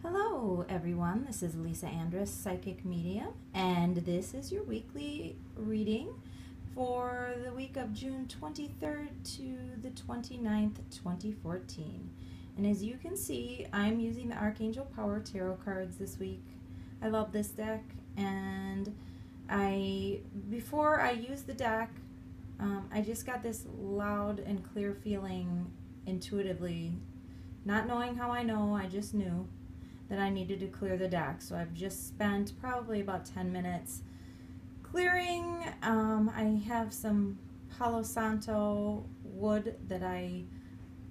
Hello everyone, this is Lisa Andrus, Psychic Medium, and this is your weekly reading for the week of June 23rd to the 29th, 2014. And as you can see, I'm using the Archangel Power Tarot cards this week. I love this deck, and before I use the deck, I just got this loud and clear feeling intuitively, not knowing how I know, I just knew that I needed to clear the deck. So I've just spent probably about 10 minutes clearing. I have some Palo Santo wood that I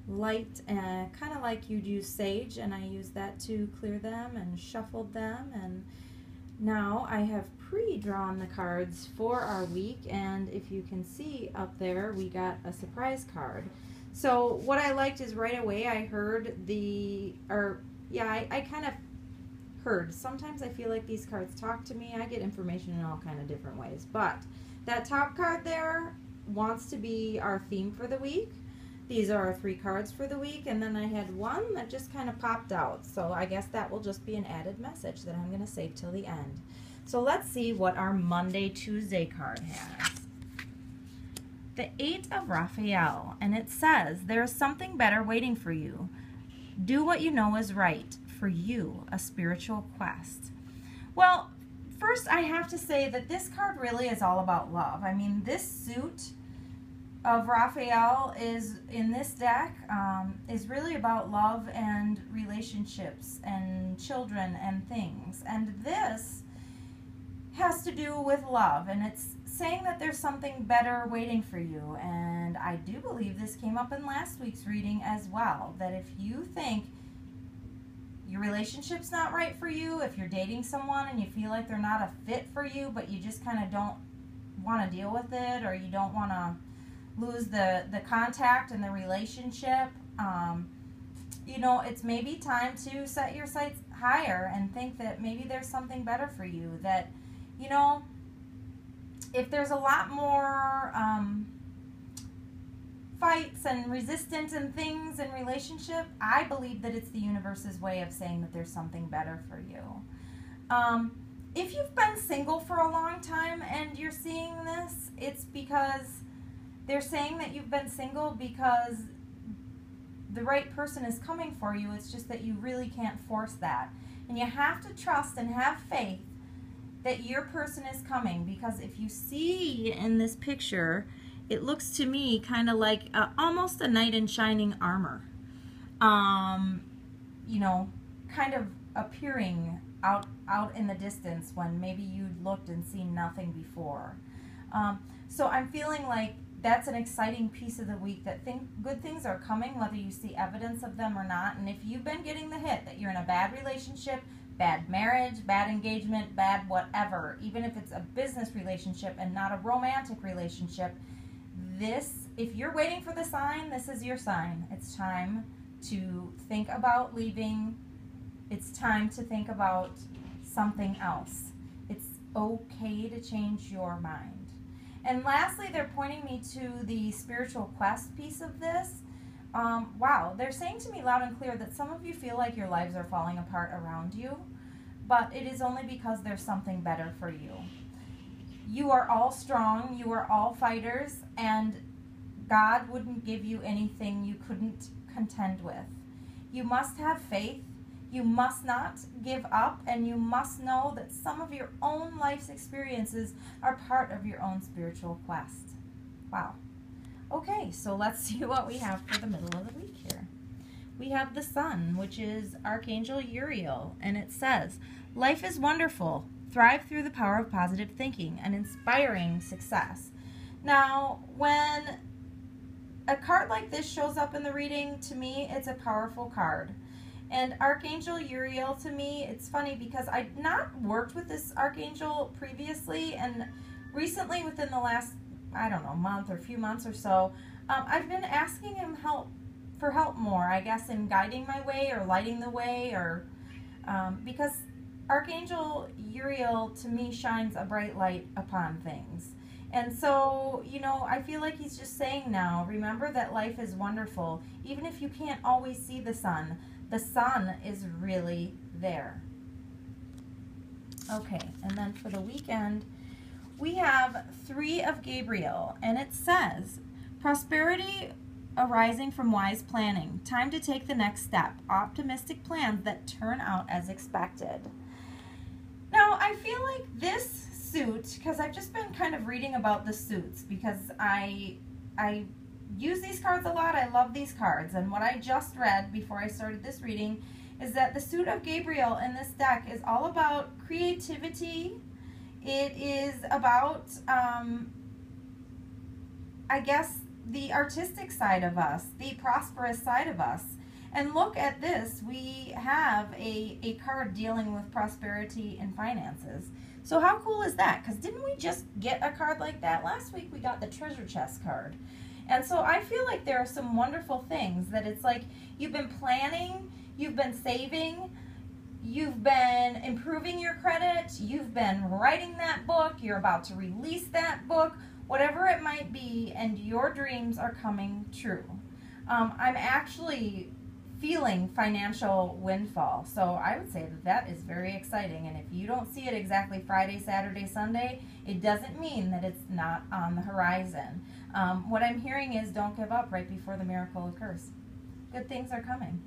light, kind of like you'd use sage, and I use that to clear them and shuffled them. And now I have pre-drawn the cards for our week, and if you can see up there, we got a surprise card. So what I liked is right away I heard I kind of heard. Sometimes I feel like these cards talk to me. I get information in all kind of different ways. But that top card there wants to be our theme for the week. These are our 3 cards for the week. And then I had one that just kind of popped out. So I guess that will just be an added message that I'm going to save till the end. So let's see what our Monday, Tuesday card has. The 8 of Raphael. And it says, there is something better waiting for you. Do what you know is right for you, a spiritual quest. Well, first I have to say that this card really is all about love. I mean, this suit of Raphael is in this deck is really about love and relationships and children and things. And this has to do with love, and it's saying that there's something better waiting for you. And I do believe this came up in last week's reading as well, that if you think your relationship's not right for you, if you're dating someone and you feel like they're not a fit for you, but you just kind of don't want to deal with it, or you don't want to lose the contact in the relationship, you know, it's maybe time to set your sights higher and think that maybe there's something better for you. That, you know, if there's a lot more fights and resistance and things in relationship, I believe that it's the universe's way of saying that there's something better for you. If you've been single for a long time and you're seeing this, it's because they're saying that you've been single because the right person is coming for you. It's just that you really can't force that. And you have to trust and have faith that your person is coming, because if you see in this picture, it looks to me kind of like almost a knight in shining armor. You know, kind of appearing out in the distance when maybe you'd looked and seen nothing before. So I'm feeling like that's an exciting piece of the week, that good things are coming, whether you see evidence of them or not. And if you've been getting the hit that you're in a bad relationship, bad marriage, bad engagement, bad whatever, even if it's a business relationship and not a romantic relationship, if you're waiting for the sign, this is your sign. It's time to think about leaving. It's time to think about something else. It's okay to change your mind. And lastly, they're pointing me to the spiritual quest piece of this. Wow, they're saying to me loud and clear that some of you feel like your lives are falling apart around you, but it is only because there's something better for you. You are all strong, you are all fighters, and God wouldn't give you anything you couldn't contend with. You must have faith, you must not give up, and you must know that some of your own life's experiences are part of your own spiritual quest. Wow. Okay, so let's see what we have for the middle of the week here. We have the Sun, which is Archangel Uriel, and it says, life is wonderful. Thrive through the power of positive thinking and inspiring success. Now, when a card like this shows up in the reading, to me, it's a powerful card. And Archangel Uriel, to me, it's funny because I've not worked with this Archangel previously, and recently, within the last, I don't know, month or few months or so, I've been asking him for help more, I guess, in guiding my way or lighting the way, or because Archangel Uriel, to me, shines a bright light upon things. And so, you know, I feel like he's just saying now, remember that life is wonderful. Even if you can't always see the sun The sun is really there. Okay, and then for the weekend, we have 3 of Gabriel, and it says, prosperity arising from wise planning. Time to take the next step. Optimistic plans that turn out as expected. Now, I feel like this suit, because I've just been kind of reading about the suits, because I use these cards a lot. I love these cards. And what I just read before I started this reading is that the suit of Gabriel in this deck is all about creativity. It is about, I guess, the artistic side of us, the prosperous side of us. And look at this. We have a card dealing with prosperity and finances. So how cool is that? Because didn't we just get a card like that? Last week we got the treasure chest card. And so I feel like there are some wonderful things that it's like you've been planning, you've been saving, you've been improving your credit, you've been writing that book, you're about to release that book, whatever it might be, and your dreams are coming true. I'm actually feeling financial windfall. So I would say that that is very exciting. And if you don't see it exactly Friday, Saturday, Sunday, it doesn't mean that it's not on the horizon. What I'm hearing is don't give up right before the miracle occurs. Good things are coming.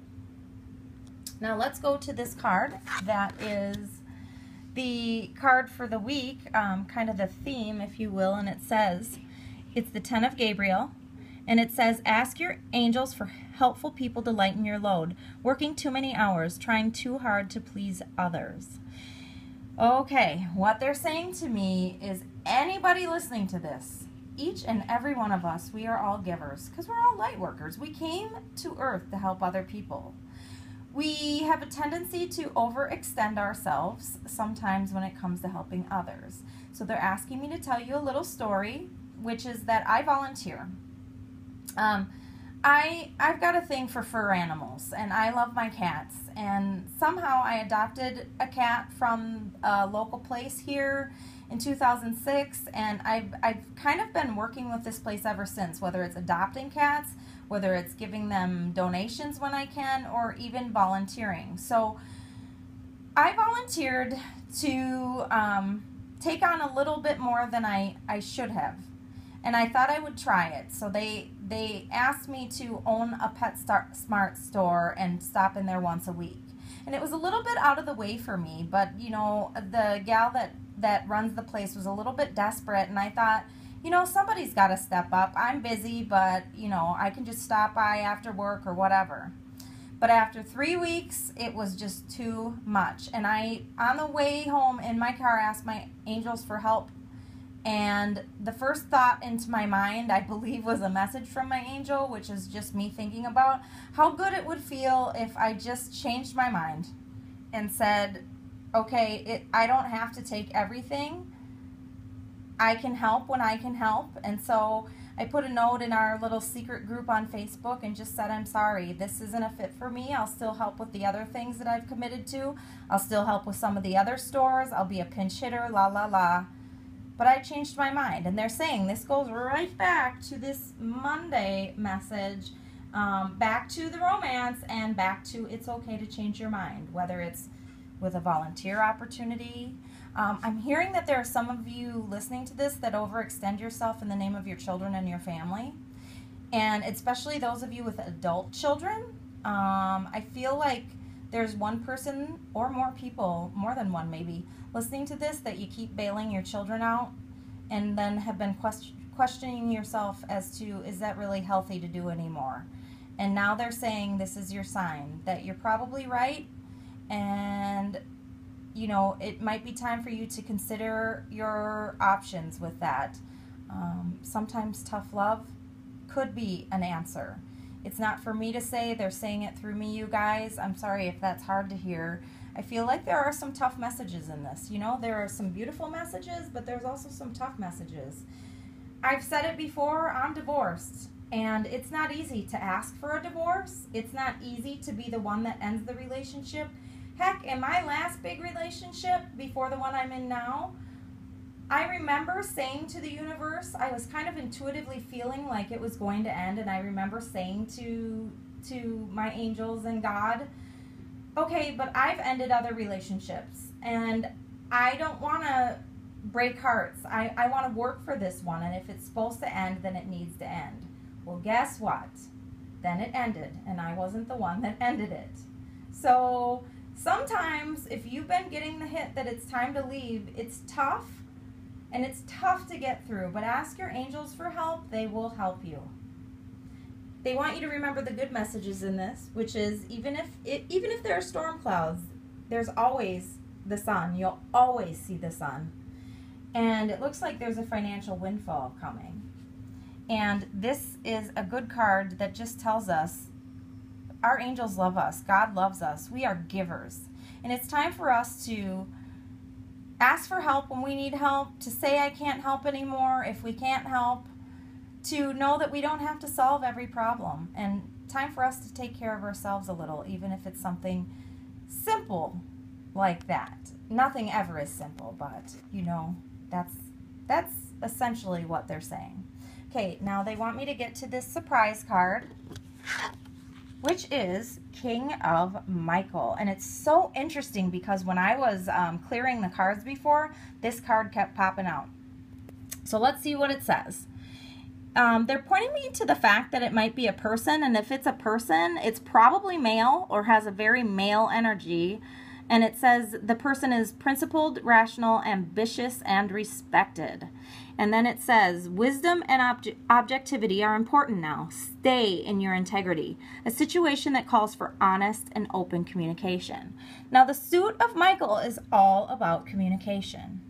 Now let's go to this card that is the card for the week, kind of the theme, if you will, and it says, it's the 10 of Gabriel, and it says, ask your angels for helpful people to lighten your load, working too many hours, trying too hard to please others. Okay, what they're saying to me is anybody listening to this, each and every one of us, we are all givers because we're all light workers. We came to earth to help other people. We have a tendency to overextend ourselves sometimes when it comes to helping others. So they're asking me to tell you a little story, which is that I volunteer. I've got a thing for fur animals, and I love my cats. And somehow I adopted a cat from a local place here in 2006, and I've kind of been working with this place ever since, whether it's adopting cats, whether it's giving them donations when I can, or even volunteering. So I volunteered to take on a little bit more than I should have. And I thought I would try it. So they asked me to own a PetSmart store and stop in there once a week. And it was a little bit out of the way for me, but you know, the gal that runs the place was a little bit desperate, and I thought, you know, somebody's got to step up. I'm busy, but you know, I can just stop by after work or whatever. But after 3 weeks, it was just too much. And I, on the way home in my car, asked my angels for help. And the first thought into my mind, I believe, was a message from my angel, which is just me thinking about how good it would feel if I just changed my mind and said, okay, I don't have to take everything. I can help when I can help. And so I put a note in our little secret group on Facebook and just said, I'm sorry, this isn't a fit for me. I'll still help with the other things that I've committed to. I'll still help with some of the other stores. I'll be a pinch hitter, la, la, la. But I changed my mind, and they're saying this goes right back to this Monday message, back to the romance, and back to it's okay to change your mind, whether it's with a volunteer opportunity. I'm hearing that there are some of you listening to this that overextend yourself in the name of your children and your family, and especially those of you with adult children. I feel like there's one person or more people, more than one maybe, listening to this that you keep bailing your children out and then have been questioning yourself as to, is that really healthy to do anymore? And now they're saying this is your sign, that you're probably right, and you know, it might be time for you to consider your options with that. Sometimes tough love could be an answer. It's not for me to say, they're saying it through me, you guys. I'm sorry if that's hard to hear. I feel like there are some tough messages in this. You know, there are some beautiful messages, but there's also some tough messages. I've said it before, I'm divorced, and it's not easy to ask for a divorce. It's not easy to be the one that ends the relationship. Heck, in my last big relationship, before the one I'm in now, I remember saying to the universe, I was kind of intuitively feeling like it was going to end, and I remember saying to my angels and God, okay, but I've ended other relationships and I don't want to break hearts. I want to work for this one, and if it's supposed to end, then it needs to end. Well, guess what? Then it ended, and I wasn't the one that ended it. So sometimes if you've been getting the hit that it's time to leave, it's tough, and it's tough to get through, but ask your angels for help. They will help you. They want you to remember the good messages in this, which is even if there are storm clouds, there's always the sun. You'll always see the sun. And it looks like there's a financial windfall coming. And this is a good card that just tells us our angels love us. God loves us. We are givers. And it's time for us to ask for help when we need help, to say I can't help anymore if we can't help, to know that we don't have to solve every problem. And time for us to take care of ourselves a little, even if it's something simple like that. Nothing ever is simple, but you know, that's essentially what they're saying. Okay, now they want me to get to this surprise card, which is King of Michael. And it's so interesting because when I was clearing the cards before, this card kept popping out. So let's see what it says. They're pointing me to the fact that it might be a person, and if it's a person, it's probably male or has a very male energy. And it says the person is principled, rational, ambitious, and respected. And then it says, wisdom and objectivity are important now. Stay in your integrity. A situation that calls for honest and open communication. Now, the suit of Michael is all about communication.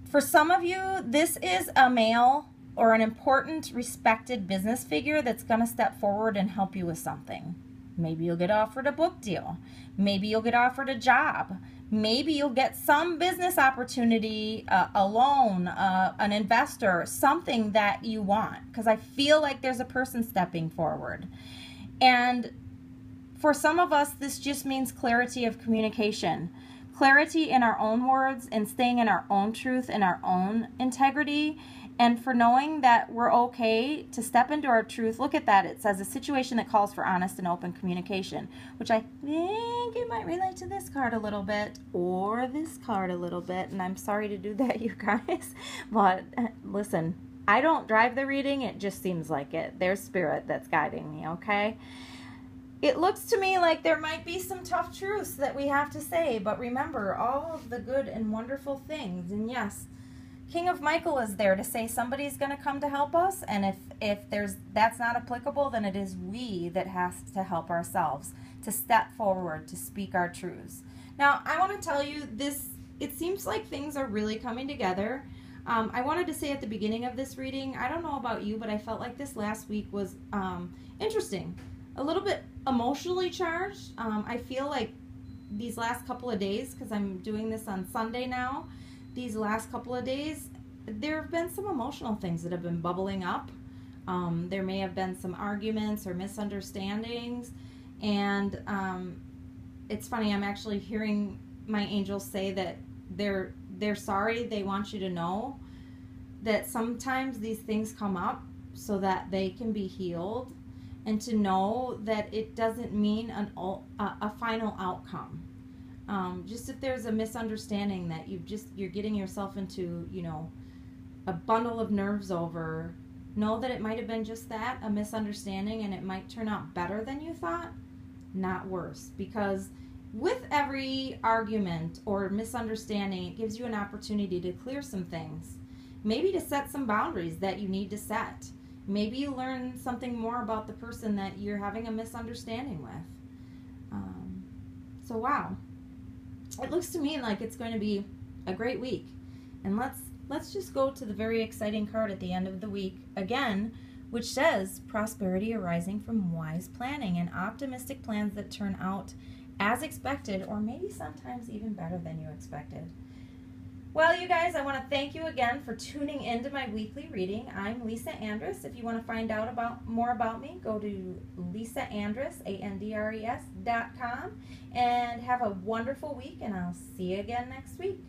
For some of you, this is a male or an important, respected business figure that's going to step forward and help you with something. Maybe you'll get offered a book deal. Maybe you'll get offered a job. Maybe you'll get some business opportunity, a loan, an investor, something that you want. Because I feel like there's a person stepping forward. And for some of us, this just means clarity of communication. Clarity in our own words and staying in our own truth and our own integrity. And for knowing that we're okay to step into our truth. Look at that. It says a situation that calls for honest and open communication, which I think it might relate to this card a little bit or this card a little bit. And I'm sorry to do that, you guys. But listen, I don't drive the reading. It just seems like it. There's spirit that's guiding me, okay? It looks to me like there might be some tough truths that we have to say. But remember all of the good and wonderful things. And yes, King of Michael is there to say somebody's going to come to help us, and if that's not applicable, then it is we that has to help ourselves, to step forward, to speak our truths. Now, I want to tell you this, it seems like things are really coming together. I wanted to say at the beginning of this reading, I don't know about you, but I felt like this last week was interesting. A little bit emotionally charged. I feel like these last couple of days, because I'm doing this on Sunday now, these last couple of days, there have been some emotional things that have been bubbling up. There may have been some arguments or misunderstandings. And it's funny, I'm actually hearing my angels say that they're sorry. They want you to know that sometimes these things come up so that they can be healed, and to know that it doesn't mean a final outcome. Just if there's a misunderstanding that you're getting yourself into, you know, a bundle of nerves over, know that it might have been just that, a misunderstanding, and it might turn out better than you thought, not worse. Because with every argument or misunderstanding, it gives you an opportunity to clear some things, maybe to set some boundaries that you need to set. Maybe you learn something more about the person that you're having a misunderstanding with. So wow. It looks to me like it's going to be a great week. And let's just go to the very exciting card at the end of the week again, which says prosperity arising from wise planning and optimistic plans that turn out as expected, or maybe sometimes even better than you expected. Well, you guys, I want to thank you again for tuning into my weekly reading. I'm Lisa Andrus. If you want to find out more about me, go to lisaandrus.com and have a wonderful week, and I'll see you again next week.